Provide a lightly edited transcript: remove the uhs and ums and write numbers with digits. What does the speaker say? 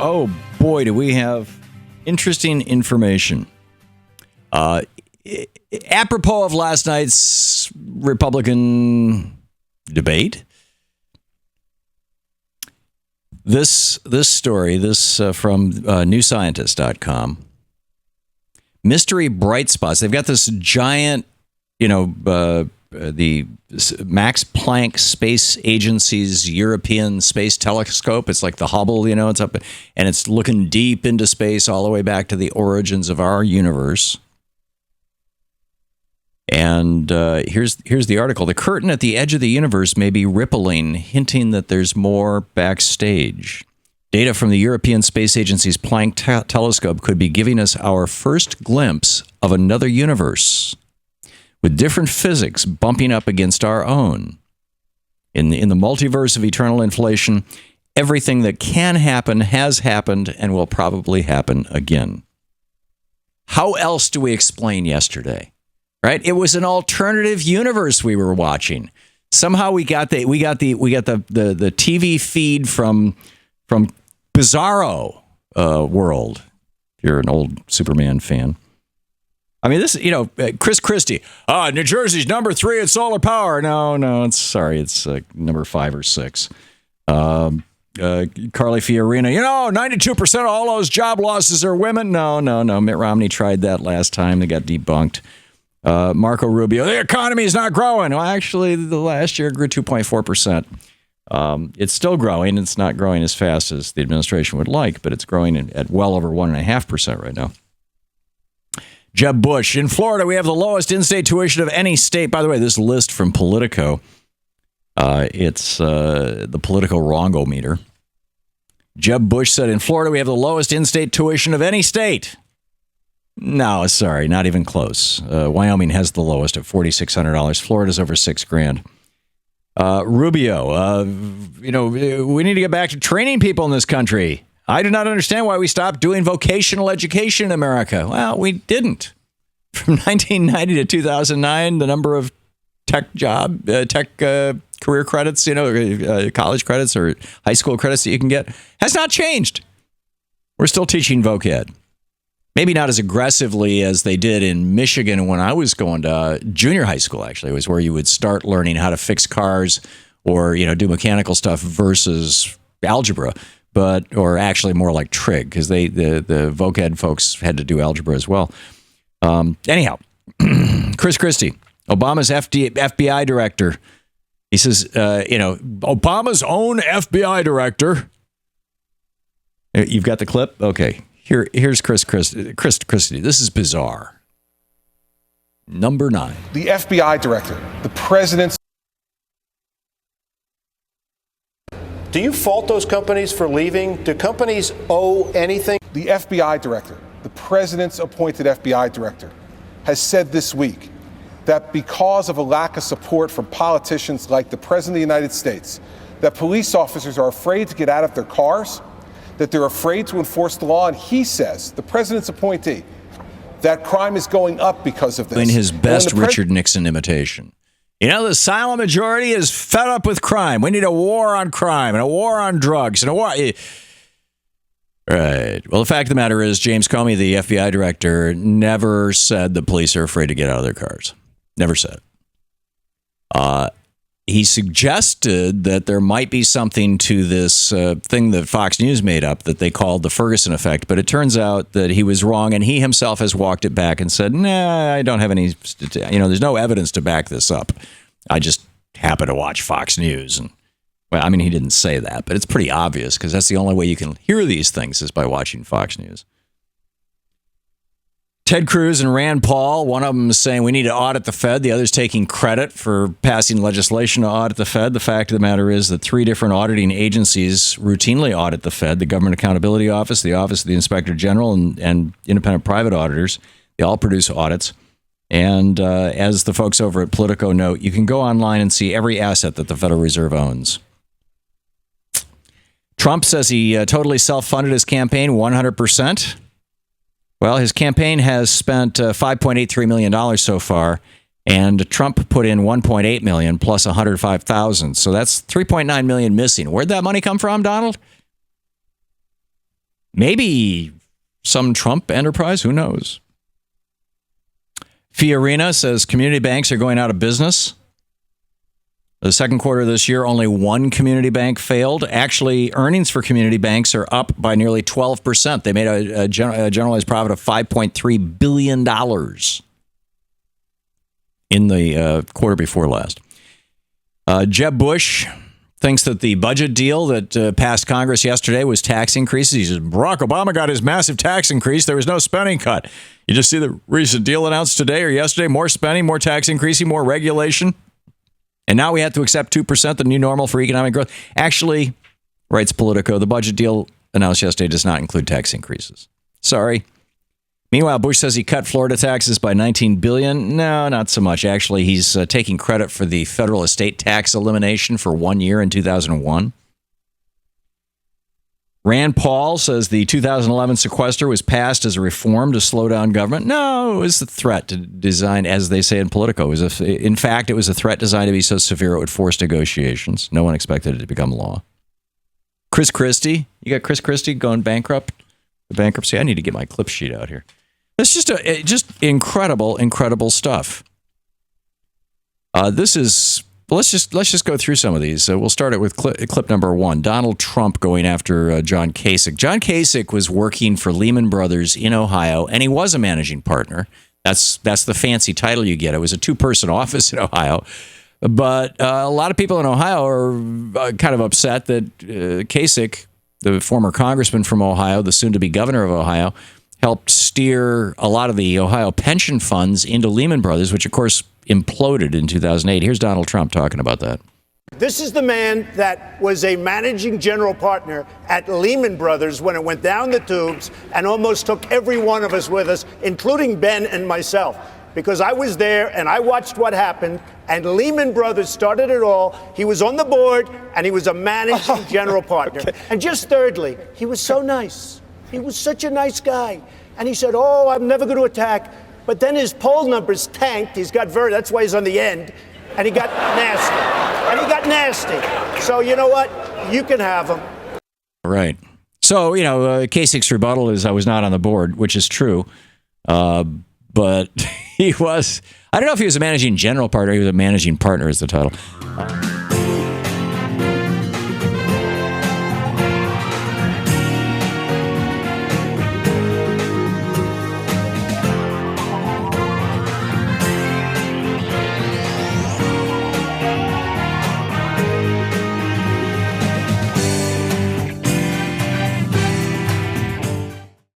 Oh, boy, do we have interesting information. Apropos of last night's Republican debate, this story, from newscientist.com. Mystery bright spots. They've got this giant, the Max Planck Space Agency's European Space Telescope. It's like the Hubble, it's up, and it's looking deep into space all the way back to the origins of our universe. And here's the article. The curtain at the edge of the universe may be rippling, hinting that there's more backstage. Data from the European Space Agency's Planck telescope could be giving us our first glimpse of another universe, with different physics bumping up against our own. In the multiverse of eternal inflation, everything that can happen has happened and will probably happen again. How else do we explain yesterday? Right? It was an alternative universe we were watching. Somehow we got the TV feed from Bizarro world. If you're an old Superman fan. I mean, this, Chris Christie. New Jersey's number 3 at solar power. No, it's number 5 or 6. Carly Fiorina. 92% of all those job losses are women. No. Mitt Romney tried that last time. They got debunked. Marco Rubio. The economy is not growing. Well, actually, the last year grew 2.4%. It's still growing. It's not growing as fast as the administration would like, but it's growing at well over 1.5% right now. Jeb Bush. In Florida, we have the lowest in-state tuition of any state. By the way, this list from Politico, it's the Politico Wrongometer. Jeb Bush said, in Florida, we have the lowest in-state tuition of any state. No, sorry, not even close. Wyoming has the lowest at $4,600. Florida's over $6,000. Rubio, we need to get back to training people in this country. I do not understand why we stopped doing vocational education in America. Well, we didn't. From 1990 to 2009, the number of tech career credits, college credits or high school credits that you can get has not changed. We're still teaching voc ed. Maybe not as aggressively as they did in Michigan when I was going to junior high school, actually. It was where you would start learning how to fix cars or, do mechanical stuff versus algebra, or actually more like trig, because the voc ed folks had to do algebra as well. Anyhow, Chris Christie, Obama's FBI director. He says, Obama's own FBI director. You've got the clip? Okay. Here's Chris Christie. This is bizarre. Number 9. The FBI director, the president's. Do you fault those companies for leaving? Do companies owe anything? The FBI director, the president's appointed FBI director, has said this week that because of a lack of support from politicians like the President of the United States, that police officers are afraid to get out of their cars, that they're afraid to enforce the law. And he says, the president's appointee, that crime is going up because of this. In his best Richard Nixon imitation. The silent majority is fed up with crime. We need a war on crime and a war on drugs and a war. Right. Well, the fact of the matter is, James Comey, the FBI director, never said the police are afraid to get out of their cars. Never said it. He suggested that there might be something to this thing that Fox News made up that they called the Ferguson effect, but it turns out that he was wrong, and he himself has walked it back and said, nah, I don't have any, there's no evidence to back this up. I just happen to watch Fox News. And well, I mean, he didn't say that, but it's pretty obvious because that's the only way you can hear these things is by watching Fox News. Ted Cruz and Rand Paul, one of them is saying we need to audit the Fed. The other's taking credit for passing legislation to audit the Fed. The fact of the matter is that 3 different auditing agencies routinely audit the Fed, the Government Accountability Office, the Office of the Inspector General, and independent private auditors. They all produce audits. And as the folks over at Politico note, you can go online and see every asset that the Federal Reserve owns. Trump says he totally self-funded his campaign 100%. Well, his campaign has spent $5.83 million so far, and Trump put in $1.8 million plus $105,000. So that's $3.9 million missing. Where'd that money come from, Donald? Maybe some Trump enterprise. Who knows? Fiorina says community banks are going out of business. The second quarter of this year, only one community bank failed. Actually, earnings for community banks are up by nearly 12%. They made a generalized profit of $5.3 billion in the quarter before last. Jeb Bush thinks that the budget deal that passed Congress yesterday was tax increases. He says, Barack Obama got his massive tax increase. There was no spending cut. You just see the recent deal announced today or yesterday, more spending, more tax increasing, more regulation. And now we have to accept 2%, the new normal for economic growth. Actually, writes Politico, the budget deal announced yesterday does not include tax increases. Sorry. Meanwhile, Bush says he cut Florida taxes by $19 billion. No, not so much. Actually, he's taking credit for the federal estate tax elimination for 1 year in 2001. Rand Paul says the 2011 sequester was passed as a reform to slow down government. No, it was a threat designed, as they say in Politico. In fact, it was a threat designed to be so severe it would force negotiations. No one expected it to become law. Chris Christie. You got Chris Christie going bankrupt? The bankruptcy. I need to get my clip sheet out here. It's just incredible, incredible stuff. This is... Let's just go through some of these. We'll start it with clip number 1. Donald Trump going after John Kasich. John Kasich was working for Lehman Brothers in Ohio, and he was a managing partner. That's the fancy title you get. It was a 2-person office in Ohio. But a lot of people in Ohio are kind of upset that Kasich, the former congressman from Ohio, the soon-to-be governor of Ohio, helped steer a lot of the Ohio pension funds into Lehman Brothers, which, of course, imploded in 2008. Here's Donald Trump talking about that. This is the man that was a managing general partner at Lehman Brothers when it went down the tubes and almost took every one of us with us, including Ben and myself, because I was there and I watched what happened, and Lehman Brothers started it all. He was on the board and he was a managing general partner. Okay. And just thirdly, he was so nice. He was such a nice guy. And he said, I'm never going to attack. But then his poll numbers tanked. That's why he's on the end. And he got nasty. So you know what? You can have him. Right. So, Kasich's rebuttal is I was not on the board, which is true. But he was, I don't know if he was a managing general partner. He was a managing partner is the title.